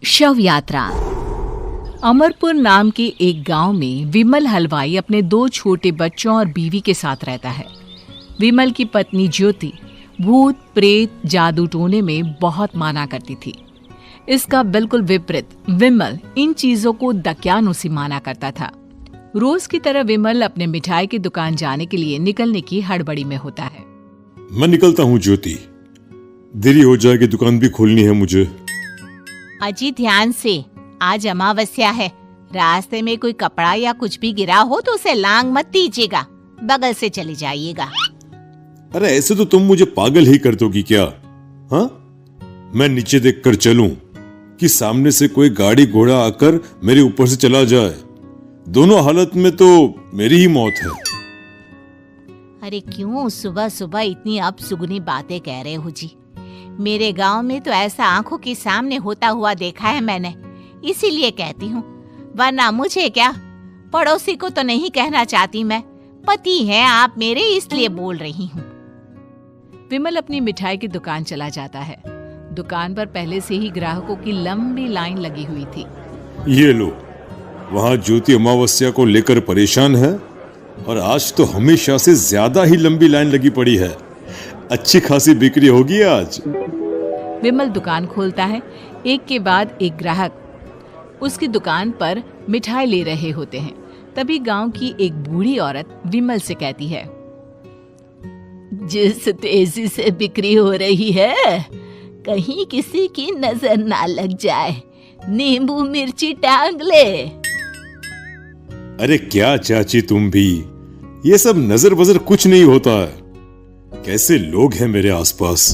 शव यात्रा। अमरपुर नाम के एक गांव में विमल हलवाई अपने 2 छोटे बच्चों और बीवी के साथ रहता है। विमल की पत्नी ज्योति भूत प्रेत जादू टोने में बहुत माना करती थी। इसका बिल्कुल विपरीत विमल इन चीजों को दक्यानुसी माना करता था। रोज की तरह विमल अपने मिठाई की दुकान जाने के लिए निकलने की हड़बड़ी में होता है। मैं निकलता हूँ ज्योति, देरी हो जाएगी, दुकान भी खोलनी है मुझे। अजी ध्यान से, आज अमावस्या है। रास्ते में कोई कपड़ा या कुछ भी गिरा हो तो उसे लांग मत दीजिएगा, बगल से चले जाइएगा। अरे ऐसे तो तुम मुझे पागल ही कर दोगी क्या? हाँ, मैं नीचे देखकर चलूं कि सामने से कोई गाड़ी घोड़ा आकर मेरे ऊपर से चला जाए? दोनों हालत में तो मेरी ही मौत है। अरे क्यों सुबह सुबह इतनी अपसुगनी बातें कह रहे हो जी? मेरे गांव में तो ऐसा आंखों के सामने होता हुआ देखा है मैंने, इसीलिए कहती हूँ, वरना मुझे क्या, पड़ोसी को तो नहीं कहना चाहती मैं। पति हैं आप मेरे, इसलिए बोल रही हूँ। विमल अपनी मिठाई की दुकान चला जाता है। दुकान पर पहले से ही ग्राहकों की लंबी लाइन लगी हुई थी। ये लो, वहाँ ज्योति अमावस्या को लेकर परेशान है और आज तो हमेशा से ज्यादा ही लंबी लाइन लगी पड़ी है। अच्छी खासी बिक्री होगी आज। विमल दुकान खोलता है। एक के बाद एक ग्राहक उसकी दुकान पर मिठाई ले रहे होते हैं। तभी गांव की एक बूढ़ी औरत विमल से कहती है, जिस तेजी से बिक्री हो रही है, कहीं किसी की नजर ना लग जाए, नींबू मिर्ची टांग ले। अरे क्या चाची तुम भी, ये सब नजर बजर कुछ नहीं होता है। कैसे लोग हैं मेरे आसपास।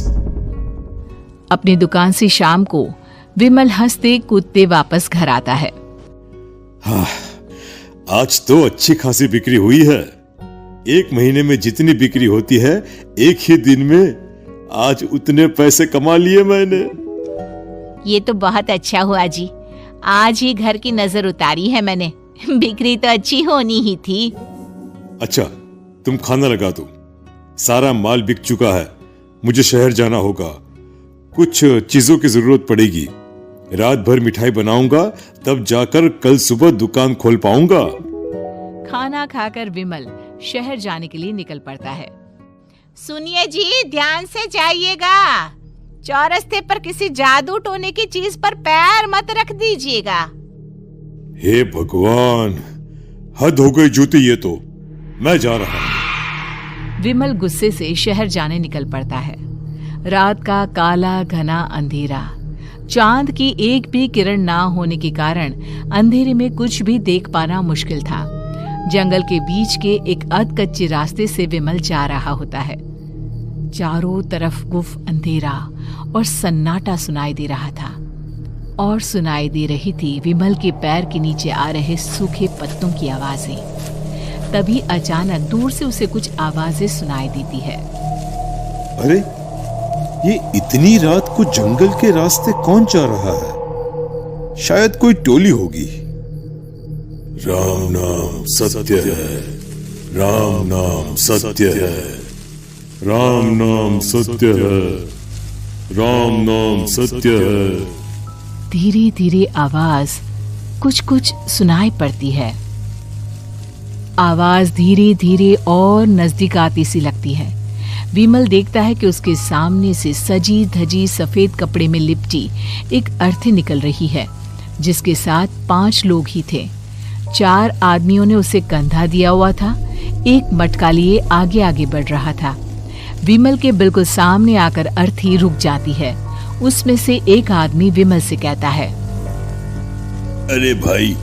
अपनी दुकान से शाम को विमल हंसते कूदते वापस घर आता है। हाँ, आज तो अच्छी खासी बिक्री हुई है। एक महीने में जितनी बिक्री होती है, एक ही दिन में आज उतने पैसे कमा लिए मैंने। ये तो बहुत अच्छा हुआ जी, आज ही घर की नजर उतारी है मैंने। बिक्री तो अच्छी होनी ही थी। अच्छा, तुम खाना लगा दो, सारा माल बिक चुका है। मुझे शहर जाना होगा, कुछ चीजों की जरूरत पड़ेगी। रात भर मिठाई बनाऊंगा, तब जाकर कल सुबह दुकान खोल पाऊंगा। खाना खाकर विमल शहर जाने के लिए निकल पड़ता है। सुनिए जी, ध्यान से जाइएगा। चौरस्ते पर किसी जादू टोने की चीज पर पैर मत रख दीजिएगा। हे भगवान, हद हो गई ज्योति, ये तो मैं जा रहा हूं। विमल गुस्से से शहर जाने निकल पड़ता है। रात का काला घना अंधेरा, चांद की एक भी किरण ना होने के कारण अंधेरे में कुछ भी देख पाना मुश्किल था। जंगल के बीच के एक अधकच्चे रास्ते से विमल जा रहा होता है। चारों तरफ गुफ अंधेरा और सन्नाटा सुनाई दे रहा था, और सुनाई दे रही थी विमल के पैर के नीचे आ रहे सूखे पत्तों की आवाजें। तभी अचानक दूर से उसे कुछ आवाजें सुनाई देती है। अरे, ये इतनी रात को जंगल के रास्ते कौन जा रहा है? शायद कोई टोली होगी। राम नाम सत्य है, राम नाम सत्य है, राम नाम सत्य है, राम नाम सत्य है। धीरे धीरे आवाज कुछ कुछ सुनाई पड़ती है। आवाज धीरे धीरे और नजदीक आती सी लगती है। विमल देखता है कि उसके सामने से सजी धजी सफेद कपड़े में लिपटी एक अर्थी निकल रही है, जिसके साथ 5 लोग ही थे। 4 आदमियों ने उसे कंधा दिया हुआ था। एक मटका लिए आगे आगे बढ़ रहा था। विमल के बिल्कुल सामने आकर अर्थी रुक जाती है। उसमें से एक आदमी विमल से कहता है, अरे भाई,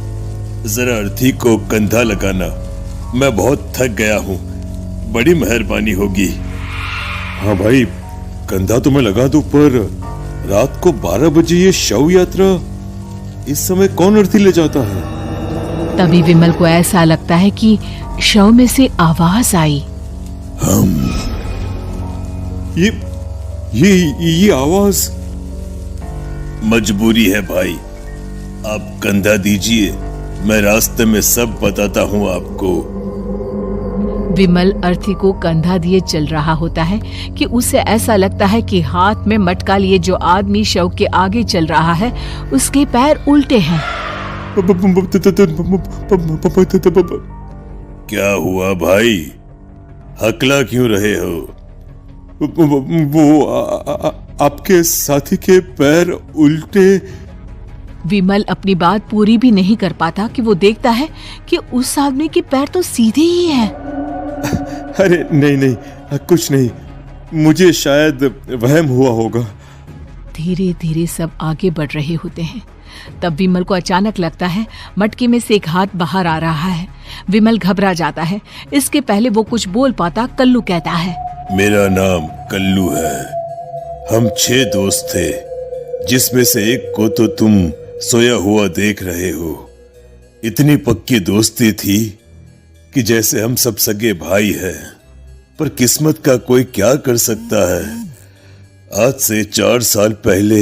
जरा अर्थी को कंधा लगाना, मैं बहुत थक गया हूँ, बड़ी मेहरबानी होगी। हाँ भाई, कंधा तो मैं लगा दूं, पर रात को 12 बजे ये शव यात्रा, इस समय कौन अर्थी ले जाता है? तभी विमल को ऐसा लगता है कि शव में से आवाज आई, ये आवाज। मजबूरी है भाई, आप कंधा दीजिए, मैं रास्ते में सब बताता हूँ आपको। विमल अर्थी को कंधा दिए चल रहा होता है कि उसे ऐसा लगता है कि हाथ में मटका लिए जो आदमी शव के आगे चल रहा है उसके पैर उल्टे हैं। क्या हुआ भाई, हकला क्यों रहे हो? वो आपके साथी के पैर उल्टे। विमल अपनी बात पूरी भी नहीं कर पाता कि वो देखता है कि उस आदमी के पैर तो सीधे ही हैं। अरे नहीं, कुछ नहीं, मुझे शायद वहम हुआ होगा। धीरे धीरे सब आगे बढ़ रहे होते हैं। तब विमल को अचानक लगता है मटके में से एक हाथ बाहर आ रहा है। विमल घबरा जाता है। इसके पहले वो कुछ बोल पाता, कल्लू कहता है, मेरा नाम कल्लू है। हम 6 दोस्त थे, जिसमें से एक को तो तुम सोया हुआ देख रहे हो। इतनी पक्की दोस्ती थी कि जैसे हम सब सगे भाई हैं। पर किस्मत का कोई क्या कर सकता है। आज से 4 साल पहले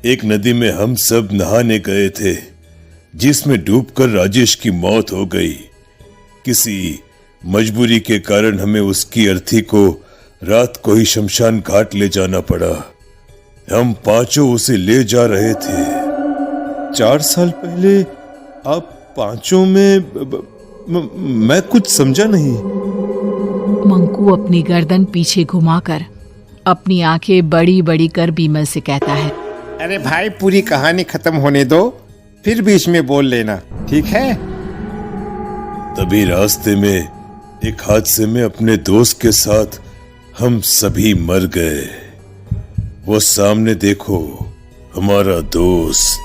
एक नदी में हम सब नहाने गए थे, जिसमें डूबकर राजेश की मौत हो गई। किसी मजबूरी के कारण हमें उसकी अर्थी को रात को ही शमशान घाट ले जाना पड़ा। हम 5 उसे ले जा रहे थे। 4 साल पहले आप 5 में मैं कुछ समझा नहीं। मंकू अपनी गर्दन पीछे घुमाकर अपनी आंखें बड़ी बड़ी कर विमल से कहता है, अरे भाई, पूरी कहानी खत्म होने दो, फिर बीच में बोल लेना, ठीक है? तभी रास्ते में एक हादसे में अपने दोस्त के साथ हम सभी मर गए। वो सामने देखो, हमारा दोस्त।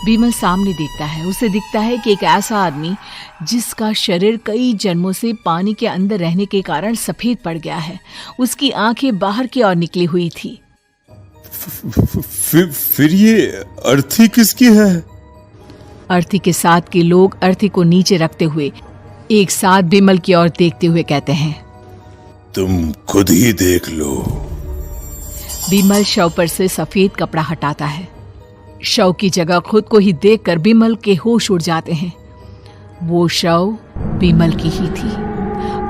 विमल सामने देखता है। उसे दिखता है कि एक ऐसा आदमी जिसका शरीर कई जन्मों से पानी के अंदर रहने के कारण सफेद पड़ गया है। उसकी आंखें बाहर की ओर निकली हुई थी। फिर ये अर्थी किसकी है? अर्थी के साथ के लोग अर्थी को नीचे रखते हुए एक साथ विमल की ओर देखते हुए कहते हैं, तुम खुद ही देख लो। विमल शव पर से सफेद कपड़ा हटाता है। शव की जगह खुद को ही देखकर विमल के होश उड़ जाते हैं। वो शव विमल की ही थी।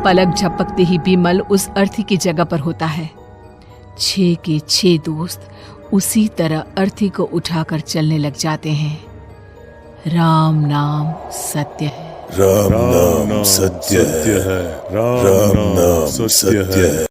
पलक झपकते ही विमल उस अर्थी की जगह पर होता है। 6 के 6 दोस्त उसी तरह अर्थी को उठाकर चलने लग जाते हैं। राम नाम सत्य है। राम नाम सत्य है। राम नाम सत्य है।